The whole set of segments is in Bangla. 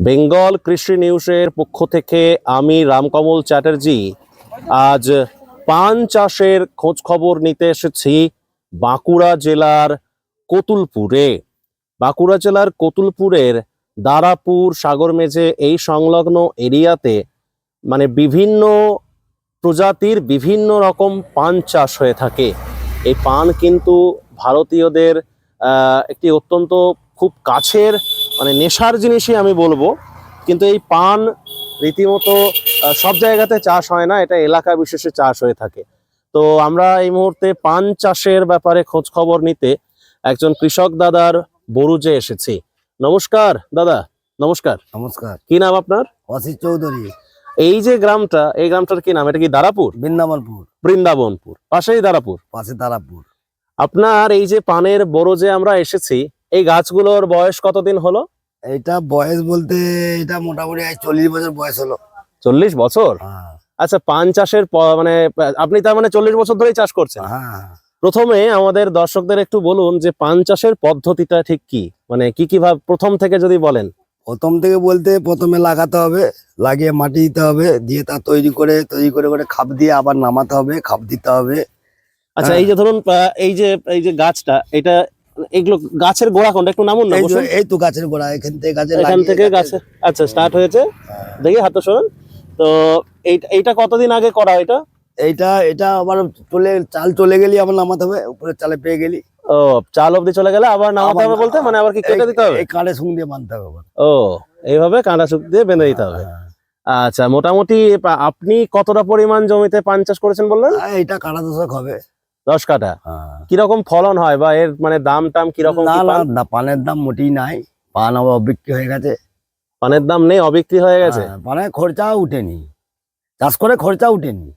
বেঙ্গল কৃষি নিউজের পক্ষ থেকে আমি রামকমল চ্যাটার্জি আজ পান চাষের খোঁজ খবর নিতে এসেছি বাঁকুড়া জেলার কতুলপুরে। বাঁকুড়া জেলার কতুলপুরের দারাপুর সাগরমেঝে এই সংলগ্ন এরিয়াতে বিভিন্ন প্রজাতির বিভিন্ন রকম পান চাষ হয়ে থাকে। এই পান কিন্তু ভারতীয়দের একটি অত্যন্ত খুব কাছের নেশার জিনিসই আমি বলবো, কিন্তু এই পান রীতিমতো সব জায়গাতে চাষ হয় না, এটা এলাকা বিশেষে চাষ হয়ে থাকে। তো আমরা এই মুহূর্তে পান চাষের ব্যাপারে খোঁজ খবর নিতে একজন কৃষক দাদার বরুজে এসেছি। নমস্কার দাদা। নমস্কার। নমস্কার। কি নাম আপনার? অসিত চৌধুরী। এই যে গ্রামটা, এই গ্রামটার কি নাম? এটা কি দারাপুর? বৃন্দাবনপুর। বৃন্দাবনপুর পাশেই দারাপুর। পাশে দারাপুর। আপনার এই যে পানের বরজে আমরা এসেছি, এই গাছগুলোর বয়স কতদিন হলো? এটা বয়স বলতে এটা মোটামুটি 40 বছর বয়স হলো। 40 বছর? হ্যাঁ। আচ্ছা, পান চাষের আপনি তার 40 বছর ধরেই চাষ করছেন? হ্যাঁ। প্রথমে আমাদের দর্শকদের একটু বলুন যে পান চাষের পদ্ধতিটা ঠিক কি, কি ভাবে প্রথম থেকে যদি বলেন। প্রথম থেকে বলতে প্রথমে লাগাতে হবে, লাগিয়ে মাটি দিতে হবে, দিয়ে তা তৈরি করে করে খাপ দিয়ে আবার নামাতে হবে, খাপ দিতে হবে। আচ্ছা, এই যে ধরুন এই যে গাছটা, এটা এগুলো গাছের গোড়া কোনটা একটু নামুন না। এই তো গাছের গোড়া, এখান থেকে গাছে। আচ্ছা, স্টার্ট হয়েছে। দেখি হাতটা সরান তো। এইটা কতদিন আগে করা? এটা আবার চাল চলে গেলি আবার নামাতে হবে, উপরে চালে পেয়ে গেলি। ও, চাল অবধি চলে গেলে আবার নামাতে হবে বলতে আবার কি কেটে দিতে হবে? এই কাঁড়ে সুং দিয়ে বাঁধতে হবে। ও, এইভাবে কাঁটা সুখ দিয়ে বেঁধে দিতে হবে। আচ্ছা, মোটামুটি আপনি কতটা পরিমাণ জমিতে পান চাষ করেছেন বললেন? এটা কাঁটা 10 হবে। 10 কাঠা। কিরকম ফলন হয় বা এর দাম টাম কিরকম? না, পানের দাম মোটেই নাই। পান আবার অবিক্রি হয়ে গেছে। পানের দাম নেই, অবিক্রি হয়ে গেছে। মানে খরচা উঠেনি, চাষ করে খরচা উঠেনি।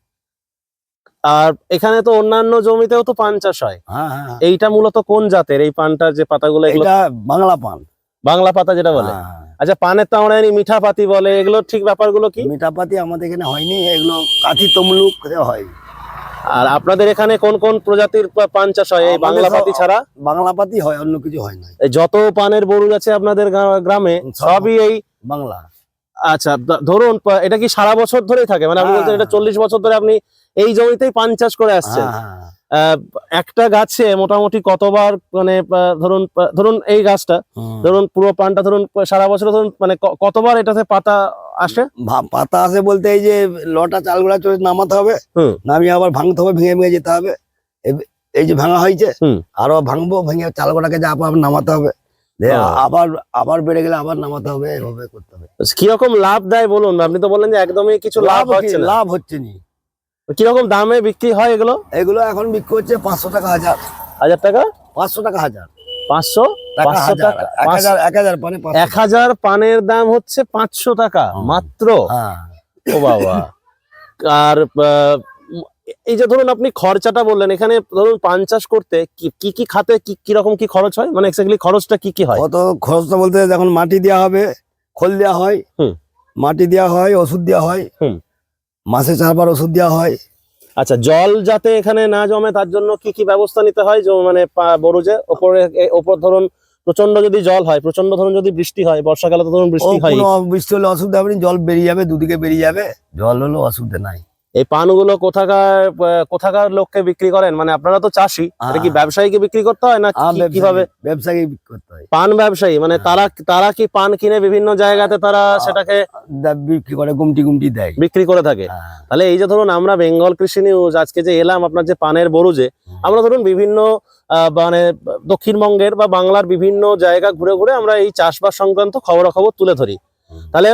আর এখানে তো অন্যান্য জমিতেও তো পান চাষ হয়। হ্যাঁ। এইটা মূলত কোন জাতের এই পানটার যে পাতাগুলো? এটা বাংলা পান। বাংলা পাতা যেটা বলে। আচ্ছা, পানের তো আমরা জানি মিঠা পাতি বলে, এগুলো ঠিক ব্যাপারগুলো কি? মিঠা পাতি আমাদের এখানে হয়নি, এগুলো কাঠি তমলুক হয়। আর আপনাদের এখানে কোন কোন প্রজাতির পান চাষ হয় এই বাংলা পাতি ছাড়া? বাংলা পাতি হয়, অন্য কিছু হয় না। যত পানের বরুজ আছে আপনাদের গ্রামে সবই এই বাংলা। আচ্ছা, ধরুন এটা কি সারা বছর ধরেই থাকে? আপনি বলছেন এটা 40 বছর ধরে আপনি এই জমিতেই পান চাষ করে আসছেন। একটা গাছে মোটামুটি কতবার ধরুন এই গাছটা, ধরুন পুরো পানটা ধরুন সারা বছর ধরুন কতবার এটাতে পাতা আসে? পাতা আসে বলতে এই যে লটা চালগুলা চলে নামাতে হবে, নামিয়ে আবার ভাঙতে হবে, ভেঙে যেতে হবে। এই যে ভাঙা হয়েছে আরো ভাঙবো, ভেঙে চালগুলাকে যা আবার নামাতে হবে, আবার বেড়ে গেলে আবার নামাতে হবে, এভাবে করতে হবে। কিরকম লাভ দেয় বলুন? আপনি তো বললেন যে একদমই কিছু লাভ হচ্ছে না। কিরকম দামে বিক্রি হয় এগুলো? এগুলো এখন বিক্রি হচ্ছে 500 টাকা হাজার। 1000 টাকা? 500 টাকা হাজার। 500 টাকা। 1000 পানের দাম হচ্ছে 500 টাকা মাত্র? ও বাবা। আর এই যে ধরুন আপনি খরচাটা বললেন, এখানে ধরুন পান চাষ করতে কি খাতে কিরকম কি খরচ হয়? এক্স্যাক্টলি খরচটা কি হয়? কত খরচটা বলতে যখন মাটি দেওয়া হবে, খোল দেওয়া হয়, মাটি দেওয়া হয়, ওষুধ দেওয়া হয়, মাসে 4 বার ওষুধ দেওয়া হয়। আচ্ছা, জল যাতে এখানে না জমে তার জন্য কি ব্যবস্থা নিতে হয়? বরুজে ওপর ধরুন প্রচন্ড যদি জল হয়, প্রচন্ড ধরুন যদি বৃষ্টি হয়, বর্ষাকালে তো ধরুন বৃষ্টি হয়, বৃষ্টি হলে অসুবিধা হবে না, জল বেরিয়ে যাবে, দুদিকে বেরিয়ে যাবে, জল হলে অসুবিধা নাই। এই পানগুলো কোথাকার লোককে বিক্রি করেন? আপনারা তো চাষি, এটা কি ব্যবসায়ীকে বিক্রি করতে হয় না কিভাবে? ব্যবসায়ী বিক্রি করতে হয়। পান ব্যবসায়ী তারা কি পান কিনে বিভিন্ন জায়গাতে তারা সেটাকে বিক্রি করে, গুমটি দেয়, বিক্রি করে থাকে। তাহলে এই যে ধরুন আমরা বেঙ্গল কৃষি নিউজ আজকে যে এলাম আপনার যে পানের বরুজে, আমরা ধরুন বিভিন্ন দক্ষিণবঙ্গের বা বাংলার বিভিন্ন জায়গা ঘুরে ঘুরে আমরা এই চাষবাস সংক্রান্ত খবরাখবর তুলে ধরি। তাহলে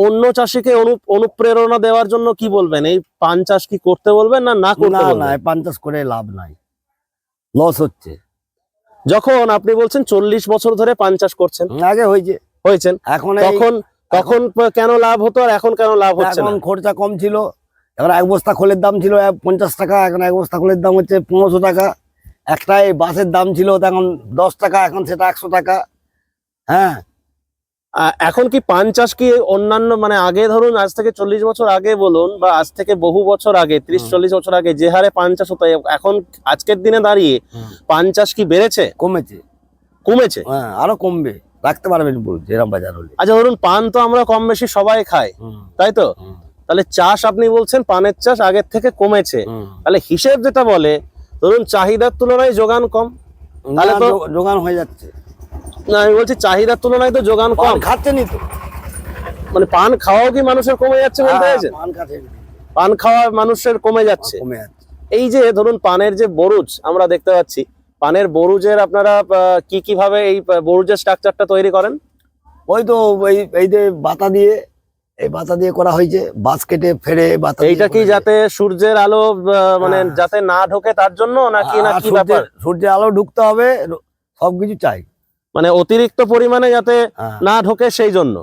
অন্য চাষীকে অনুপ্রেরণা দেওয়ার জন্য কি বলবেন? এই পান চাষ কি করতে বলবেন না করতে বলবেন? না, পান চাষ করে লাভ নাই, লস হচ্ছে। যখন আপনি বলছেন 40 বছর ধরে পান চাষ করছেন, আগে হয়েছেন, তখন কেন লাভ হতো আর এখন কেন লাভ হচ্ছে না? এখন খরচা কম ছিল, এখন এক বস্তা খোলের দাম ছিল 50 টাকা, এখন এক বস্তা খোলের দাম হচ্ছে 1500 টাকা। একটাই বাঁশের দাম ছিল তখন 10 টাকা, এখন সেটা 100 টাকা। হ্যাঁ, এখন কি পান চাষ কি অন্যান্য আগে ধরুন আজ থেকে 40 বছর আগে বলুন বা আজ থেকে বহু বছর আগে, 30-40 বছর আগে যে হারে পান চাষ হতো, এখন আজকের দিনে দাঁড়িয়ে পান চাষ কি বেড়েছে কমেছে? কমেছে? আরো কমবে। রাখতে পারবেন বলছি এরকম বাজার হলে। আচ্ছা ধরুন পান তো আমরা কম বেশি সবাই খাই, তাই তো? তাহলে চাষ আপনি বলছেন পানের চাষ আগের থেকে কমেছে, তাহলে হিসেব যেটা বলে ধরুন চাহিদার তুলনায় যোগান কম, তাহলে তো যোগান হয়ে যাচ্ছে না, আমি বলছি চাহিদার তুলনায় তো যোগান কম, খাচ্ছেনই তো, মানে পান খাওয়াও কি মানুষের কমে যাচ্ছে বলতে চাইছেন? পান খাচ্ছেন, পান খাওয়া মানুষের কমে যাচ্ছে। কমে যাচ্ছে। এই যে ধরুন পানের যে বরুজ আমরা দেখতে পাচ্ছি, পানের বরুজের আপনারা কি ভাবে এই বরুজের স্ট্রাকচারটা তৈরি করেন? ওই তো এই যে বাতা দিয়ে, এই বাতা দিয়ে করা হয়েছে, বাঁশ কেটে ফেরে বাতা। এইটা কি যাতে সূর্যের আলো মানে যাতে না ঢোকে তার জন্য নাকি না কি ব্যাপার? সূর্যের আলো ঢুকতে হবে, সবকিছু চাই, মানে অতিরিক্ত পরিমাণে যাতে না ঢোকে সেই জন্য।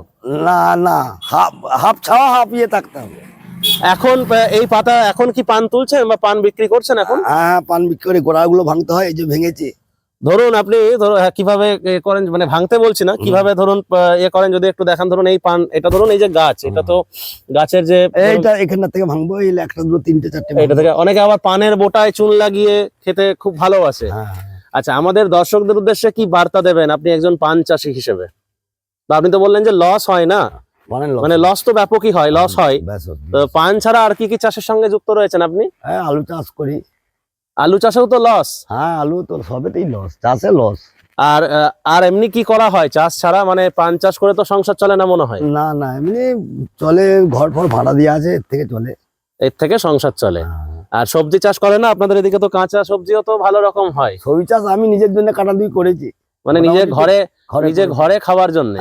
না না, হাফ ছাওয়া হাফ ইয়ে থাকতে হবে। এখন এই পাতা এখন কি পান তুলছেন বা পান বিক্রি করছেন এখন? হ্যাঁ, পান বিক্রি করে গোড়াগুলো ভাঙতে হয়, এই যে ভেঙেছি। ধরুন আপনি কিভাবে করেন, মানে ভাঙতে বলছি না, কিভাবে ধরুন করেন যদি একটু দেখান। ধরুন এই পান, এটা ধরুন এই যে গাছ, এটা তো গাছের যে এইটা এখান থেকে ভাঙবো, এই একটা দুটো তিনটে চারটে এটা থেকে অনেকে আবার পানের বোটায় চুন লাগিয়ে খেতে খুব ভালোবাসে। আচ্ছা, আমাদের দর্শকদের উদ্দেশ্যে কি বার্তা দেবেন আপনি একজন পান চাষী হিসেবে? বা আপনি তো বললেন যে লস হয় না, মানে লস তো ব্যাপকই হয়, লস হয়। তো পান ছাড়া আর কি চাষের সঙ্গে যুক্ত রয়েছেন আপনি? হ্যাঁ, আলু চাষ করি। আলু চাষেও তো লস? হ্যাঁ, আলু তো সবেতেই লস, চাষে লস। আর এমনি কি করা হয় চাষ ছাড়া? মানে পান চাষ করে তো সংসার চলে না মনে হয়? না না, এমনি চলে, ঘর ফর ভাড়া দিয়ে আছে, এর থেকে চলে, এর থেকে সংসার চলে। আর সবজি চাষ করে না আপনাদের এদিকে? তো কাঁচা সবজিও তো ভালো রকম হয়। সবজি চাষ আমি নিজের জন্য কাটাতুই করেছি, মানে নিজের ঘরে খাওয়ার জন্য।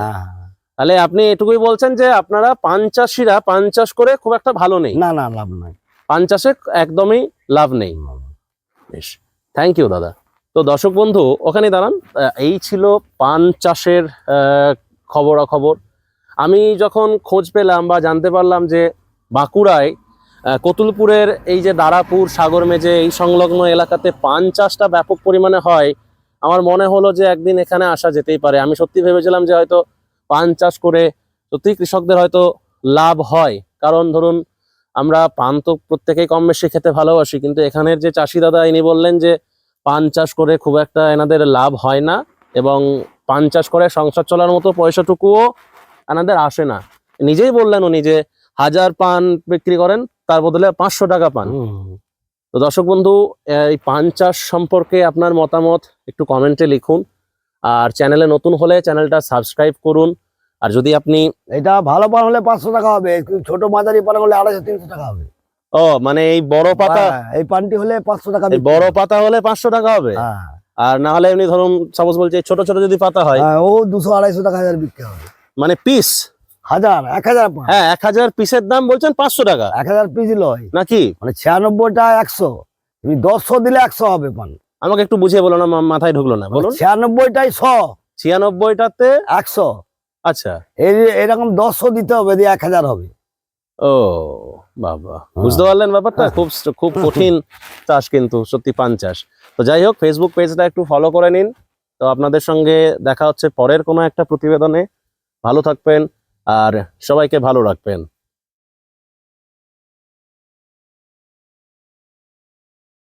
তাহলে আপনি এটুকুই বলছেন যে আপনারা পান চাষিরা পান চাষ করে খুব একটা ভালো নেই? না না, লাভ নাই, পান চাষে একদমই লাভ নেই। বেশ, থ্যাংক ইউ দাদা। তো দর্শক বন্ধু ওখানে দাঁড়ান, এই ছিল পান চাষের খবরাখবর। আমি যখন খোঁজ পেলাম বা জানতে পারলাম যে বাঁকুড়ায় কতুলপুরের এই যে দারাপুর সাগর মেজে এই সংলগ্ন এলাকাতে পান চাষটা ব্যাপক পরিমাণে হয়, আমার মনে হলো যে একদিন এখানে আসা যেতেই পারে। আমি সত্যি ভেবেছিলাম যে হয়তো পান চাষ করে সত্যি কৃষকদের হয়তো লাভ হয়, কারণ ধরুন আমরা পান তো প্রত্যেকেই কম বেশি খেতে ভালোবাসি, কিন্তু এখানের যে চাষি দাদা ইনি বললেন যে পান চাষ করে খুব একটা এনাদের লাভ হয় না, এবং পান চাষ করে সংসার চলার মতো পয়সাটুকুও এনাদের আসে না। নিজেই বললেন উনি যে 1000 পান বিক্রি করেন, তার বদলে 500 টাকা পান। তো দর্শক বন্ধু, এই পান চাষ সম্পর্কে আপনার মতামত একটু কমেন্টে লিখুন, আর চ্যানেলে নতুন হলে চ্যানেলটা সাবস্ক্রাইব করুন। আর যদি আপনি এটা ভালো পান হলে 500 টাকা হবে, ছোট মাঝারি পান হলে 250-300 টাকা হবে। ও মানে এই বড় পাতা, এই পানটি হলে 500 টাকা, এই বড় পাতা হলে 500 টাকা হবে। আর না হলে এমনি ধরুন সাপোজ বলছি ছোট ছোট যদি পাতা হয়, ও 200-250 টাকা 1000 বিক্রি হবে। মানে পিস 1000 পান। হ্যাঁ, 1000 পিসের দাম বলছেন 500 টাকা? 1000 পিস লয় নাকি, মানে 96টা 100, তুমি 100 দিলে 100 হবে পান। আমাকে একটু বুঝিয়ে বলো না, মাথায় ঢুকলো না, বলুন। 96টাই 100, 96টাতে 100। আচ্ছা, এরকম 100 দিতে হবে, দিয়ে 1000 হবে। ও বাবা, বুঝতে পারলেন ব্যাপারটা? খুব কঠিন চাষ কিন্তু সত্যি পান চাষ। তো যাই হোক, ফেসবুক পেজটা একটু ফলো করে নিন। তো আপনাদের সঙ্গে দেখা হচ্ছে পরের কোনো একটা প্রতিবেদনে। ভালো থাকবেন আর সবাইকে ভালো রাখবেন।